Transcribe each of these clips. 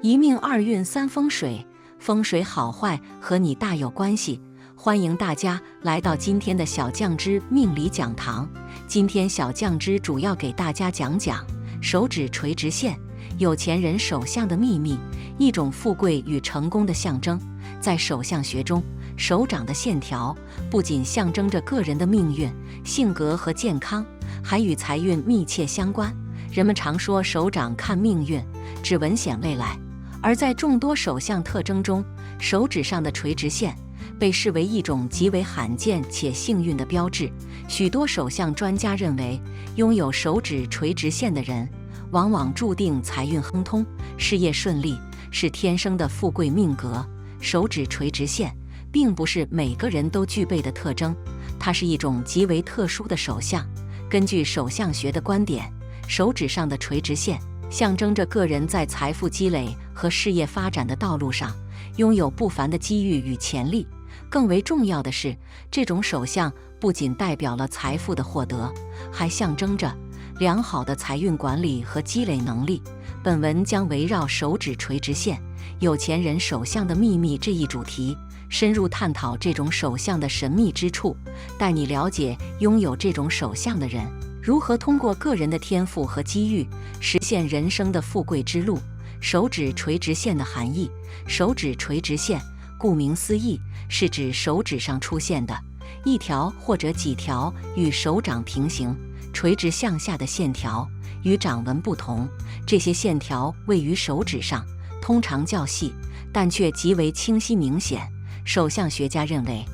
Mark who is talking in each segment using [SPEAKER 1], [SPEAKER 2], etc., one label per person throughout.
[SPEAKER 1] 一命二运三风水，风水好坏和你大有关系。欢迎大家来到今天的小酱之命理讲堂。今天小酱之主要给大家讲讲手指垂直线，有钱人手相的秘密，一种富贵与成功的象征。在手相学中，手掌的线条不仅象征着个人的命运、性格和健康，还与财运密切相关。人们常说手掌看命运，指文显未来。而在众多手相特征中，手指上的垂直线被视为一种极为罕见且幸运的标志。许多手相专家认为，拥有手指垂直线的人往往注定财运亨通、事业顺利，是天生的富贵命格。手指垂直线并不是每个人都具备的特征，它是一种极为特殊的手相。根据手相学的观点，手指上的垂直线象征着个人在财富积累和事业发展的道路上拥有不凡的机遇与潜力。更为重要的是，这种手相不仅代表了财富的获得，还象征着良好的财运管理和积累能力。本文将围绕手指垂直线、有钱人手相的秘密这一主题，深入探讨这种手相的神秘之处，带你了解拥有这种手相的人如何通过个人的天赋和机遇，实现人生的富贵之路。手指垂直线的含义：手指垂直线，顾名思义，是指手指上出现的一条或者几条与手掌平行、垂直向下的线条。与掌纹不同，这些线条位于手指上，通常较细，但却极为清晰明显。手相学家认为，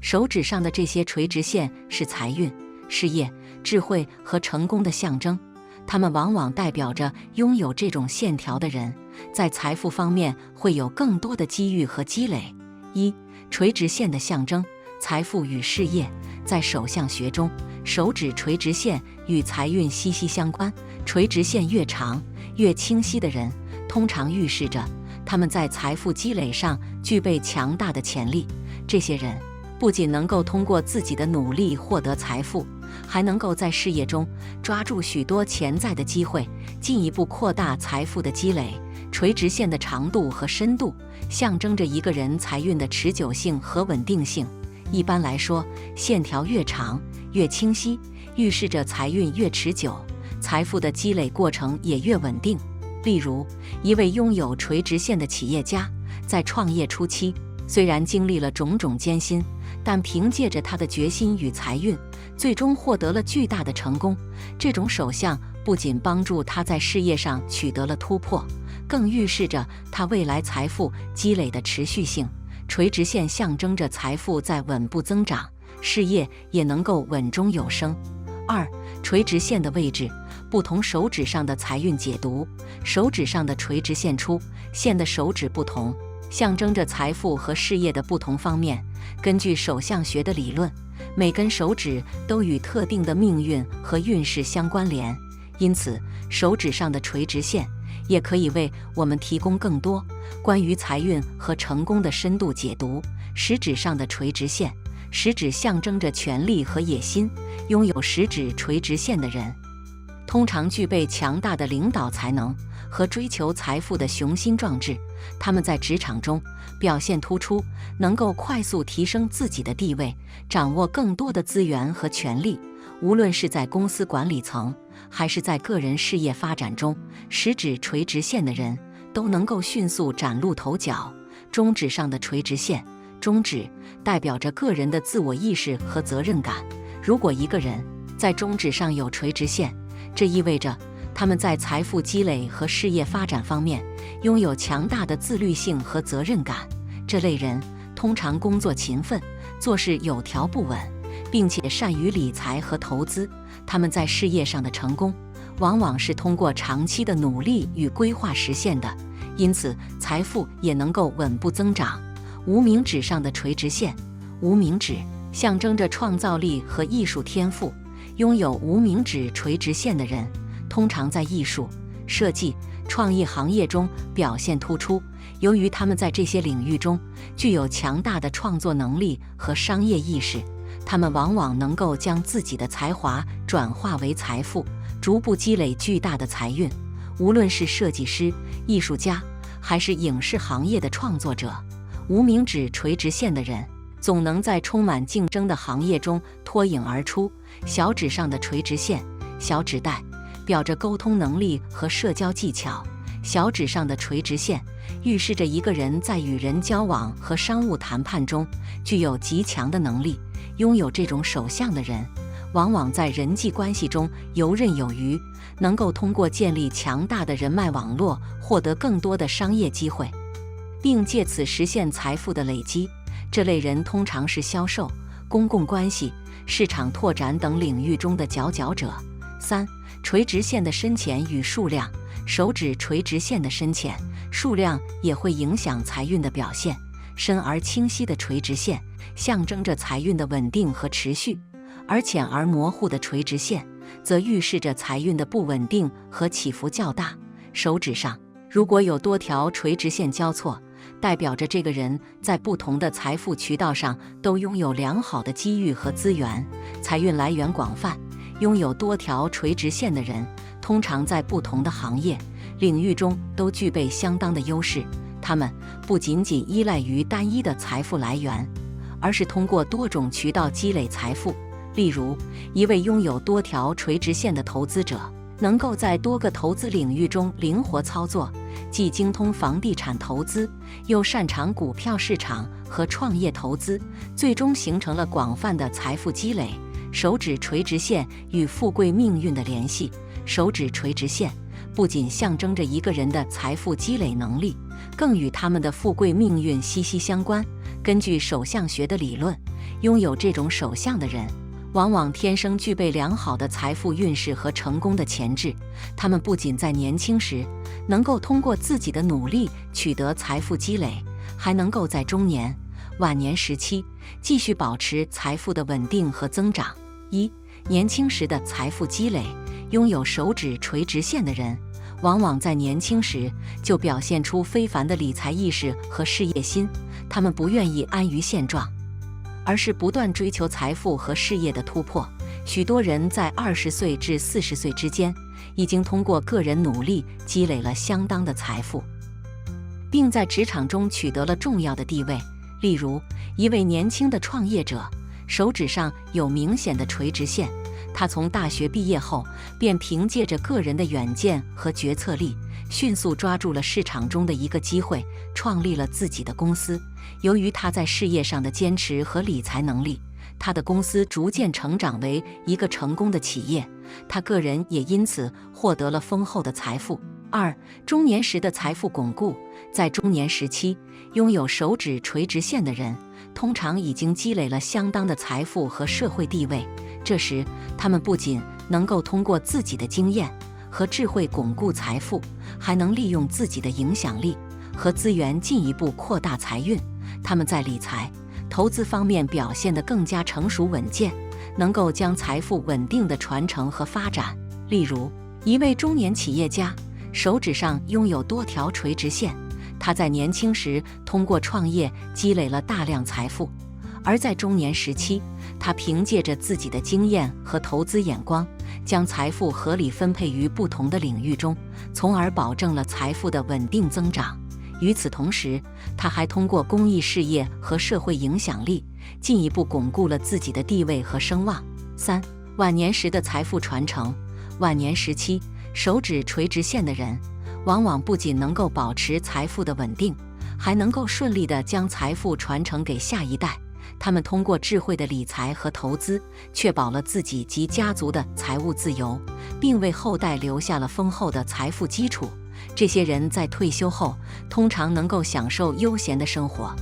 [SPEAKER 1] 手指上的这些垂直线是财运、事业、智慧和成功的象征，它们往往代表着拥有这种线条的人在财富方面会有更多的机遇和积累。垂直线的象征：财富与事业。在手相学中，手指垂直线与财运息息相关。垂直线越长、越清晰的人，通常预示着他们在财富积累上具备强大的潜力。这些人不仅能够通过自己的努力获得财富，还能够在事业中抓住许多潜在的机会，进一步扩大财富的积累。垂直线的长度和深度象征着一个人财运的持久性和稳定性。一般来说，线条越长、越清晰，预示着财运越持久，财富的积累过程也越稳定。例如，一位拥有垂直线的企业家，在创业初期，虽然经历了种种艰辛，但凭借着他的决心与财运，最终获得了巨大的成功。这种手相不仅帮助他在事业上取得了突破，更预示着他未来财富积累的持续性。垂直线象征着财富在稳步增长，事业也能够稳中有升。垂直线的位置，不同手指上的财运解读。手指上的垂直线出现的手指不同，象征着财富和事业的不同方面。根据手相学的理论，每根手指都与特定的命运和运势相关联，因此手指上的垂直线也可以为我们提供更多关于财运和成功的深度解读。食指上的垂直线，食指象征着权力和野心。拥有食指垂直线的人，通常具备强大的领导才能和追求财富的雄心壮志。他们在职场中表现突出，能够快速提升自己的地位，掌握更多的资源和权力。无论是在公司管理层，还是在个人事业发展中，食指垂直线的人都能够迅速崭露头角。中指上的垂直线，中指代表着个人的自我意识和责任感。如果一个人在中指上有垂直线，这意味着他们在财富积累和事业发展方面拥有强大的自律性和责任感。这类人通常工作勤奋，做事有条不紊，并且善于理财和投资。他们在事业上的成功，往往是通过长期的努力与规划实现的，因此财富也能够稳步增长。无名指上的垂直线，无名指象征着创造力和艺术天赋。拥有无名指垂直线的人，通常在艺术、设计、创意行业中表现突出。由于他们在这些领域中具有强大的创作能力和商业意识，他们往往能够将自己的才华转化为财富，逐步积累巨大的财运。无论是设计师、艺术家，还是影视行业的创作者，无名指垂直线的人总能在充满竞争的行业中脱颖而出。小指上的垂直线，小指代表着沟通能力和社交技巧。小指上的垂直线预示着一个人在与人交往和商务谈判中具有极强的能力。拥有这种手相的人，往往在人际关系中游刃有余，能够通过建立强大的人脉网络，获得更多的商业机会，并借此实现财富的累积。这类人通常是销售、公共关系、市场拓展等领域中的佼佼者。3. 垂直线的深浅与数量。手指垂直线的深浅、数量也会影响财运的表现。深而清晰的垂直线象征着财运的稳定和持续，而浅而模糊的垂直线则预示着财运的不稳定和起伏较大。手指上如果有多条垂直线交错，代表着这个人在不同的财富渠道上都拥有良好的机遇和资源，财运来源广泛。拥有多条垂直线的人通常在不同的行业领域中都具备相当的优势，他们不仅仅依赖于单一的财富来源，而是通过多种渠道积累财富。例如，一位拥有多条垂直线的投资者能够在多个投资领域中灵活操作，既精通房地产投资，又擅长股票市场和创业投资，最终形成了广泛的财富积累。手指垂直线与富贵命运的联系。手指垂直线不仅象征着一个人的财富积累能力，更与他们的富贵命运息息相关。根据手相学的理论，拥有这种手相的人往往天生具备良好的财富运势和成功的潜质。他们不仅在年轻时能够通过自己的努力取得财富积累，还能够在中年、晚年时期继续保持财富的稳定和增长。年轻时的财富积累。拥有手指垂直线的人往往在年轻时就表现出非凡的理财意识和事业心，他们不愿意安于现状，而是不断追求财富和事业的突破。许多人在20岁至40岁之间已经通过个人努力积累了相当的财富，并在职场中取得了重要的地位。例如，一位年轻的创业者手指上有明显的垂直线，他从大学毕业后便凭借着个人的远见和决策力，迅速抓住了市场中的一个机会，创立了自己的公司。由于他在事业上的坚持和理财能力，他的公司逐渐成长为一个成功的企业，他个人也因此获得了丰厚的财富。2. 中年时的财富巩固。在中年时期，拥有手指垂直线的人通常已经积累了相当的财富和社会地位，这时他们不仅能够通过自己的经验和智慧巩固财富，还能利用自己的影响力和资源进一步扩大财运。他们在理财、投资方面表现得更加成熟稳健，能够将财富稳定的传承和发展。例如，一位中年企业家手指上拥有多条垂直线，他在年轻时通过创业积累了大量财富，而在中年时期，他凭借着自己的经验和投资眼光，将财富合理分配于不同的领域中，从而保证了财富的稳定增长。与此同时，他还通过公益事业和社会影响力，进一步巩固了自己的地位和声望。3. 晚年时的财富传承。晚年时期，手指垂直线的人往往不仅能够保持财富的稳定，还能够顺利地将财富传承给下一代。他们通过智慧的理财和投资，确保了自己及家族的财务自由，并为后代留下了丰厚的财富基础。这些人在退休后通常能够享受悠闲的生活，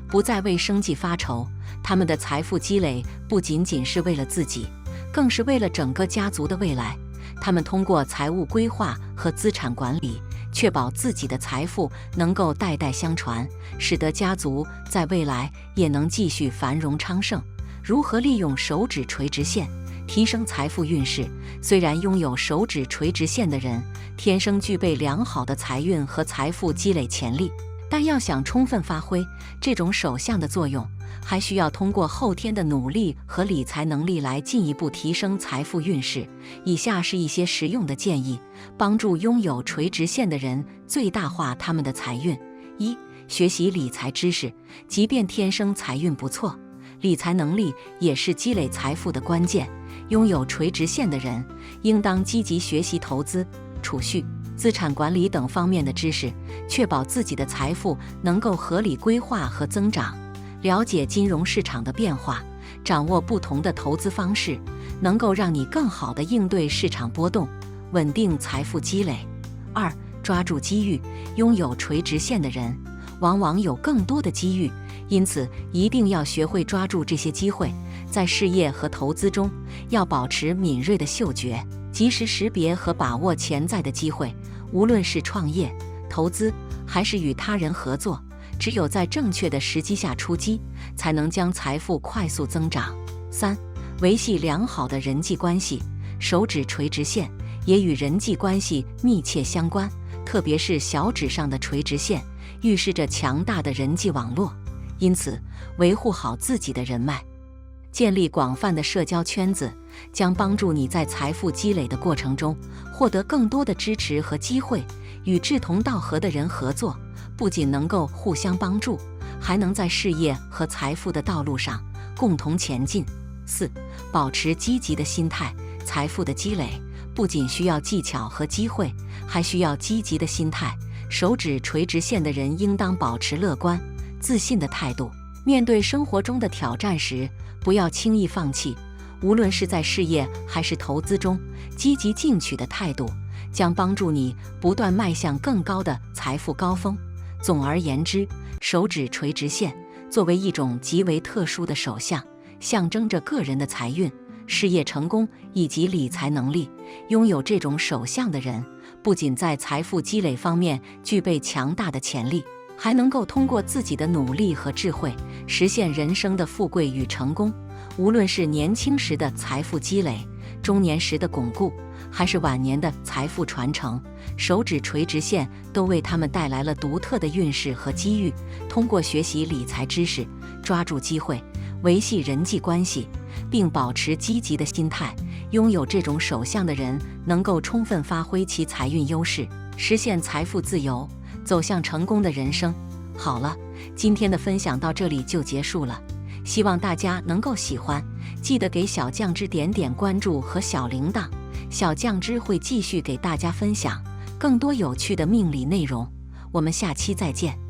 [SPEAKER 1] 不再为生计发愁。他们的财富积累不仅仅是为了自己，更是为了整个家族的未来。他们通过财务规划和资产管理，确保自己的财富能够代代相传，使得家族在未来也能继续繁荣昌盛。如何利用手指垂直线提升财富运势？虽然拥有手指垂直线的人天生具备良好的财运和财富积累潜力，但要想充分发挥这种手相的作用，还需要通过后天的努力和理财能力来进一步提升财富运势。以下是一些实用的建议，帮助拥有垂直线的人最大化他们的财运。一、学习理财知识。即便天生财运不错，理财能力也是积累财富的关键。拥有垂直线的人，应当积极学习投资、储蓄、资产管理等方面的知识，确保自己的财富能够合理规划和增长。了解金融市场的变化，掌握不同的投资方式，能够让你更好地应对市场波动，稳定财富积累。二、抓住机遇。拥有垂直线的人，往往有更多的机遇，因此一定要学会抓住这些机会。在事业和投资中，要保持敏锐的嗅觉，及时识别和把握潜在的机会。无论是创业、投资，还是与他人合作，只有在正确的时机下出击，才能将财富快速增长。三、维系良好的人际关系。手指垂直线也与人际关系密切相关，特别是小指上的垂直线，预示着强大的人际网络。因此，维护好自己的人脉，建立广泛的社交圈子，将帮助你在财富积累的过程中获得更多的支持和机会。与志同道合的人合作，不仅能够互相帮助，还能在事业和财富的道路上共同前进。四、保持积极的心态。财富的积累不仅需要技巧和机会，还需要积极的心态。手指垂直线的人应当保持乐观、自信的态度，面对生活中的挑战时，不要轻易放弃。无论是在事业还是投资中，积极进取的态度将帮助你不断迈向更高的财富高峰。总而言之，手指垂直线作为一种极为特殊的手相，象征着个人的财运、事业成功以及理财能力。拥有这种手相的人，不仅在财富积累方面具备强大的潜力，还能够通过自己的努力和智慧，实现人生的富贵与成功。无论是年轻时的财富积累，中年时的巩固，还是晚年的财富传承，手指垂直线都为他们带来了独特的运势和机遇。通过学习理财知识，抓住机会，维系人际关系，并保持积极的心态，拥有这种手相的人能够充分发挥其财运优势，实现财富自由，走向成功的人生。好了，今天的分享到这里就结束了，希望大家能够喜欢，记得给小酱汁点点关注和小铃铛，小酱汁会继续给大家分享更多有趣的命理内容。我们下期再见。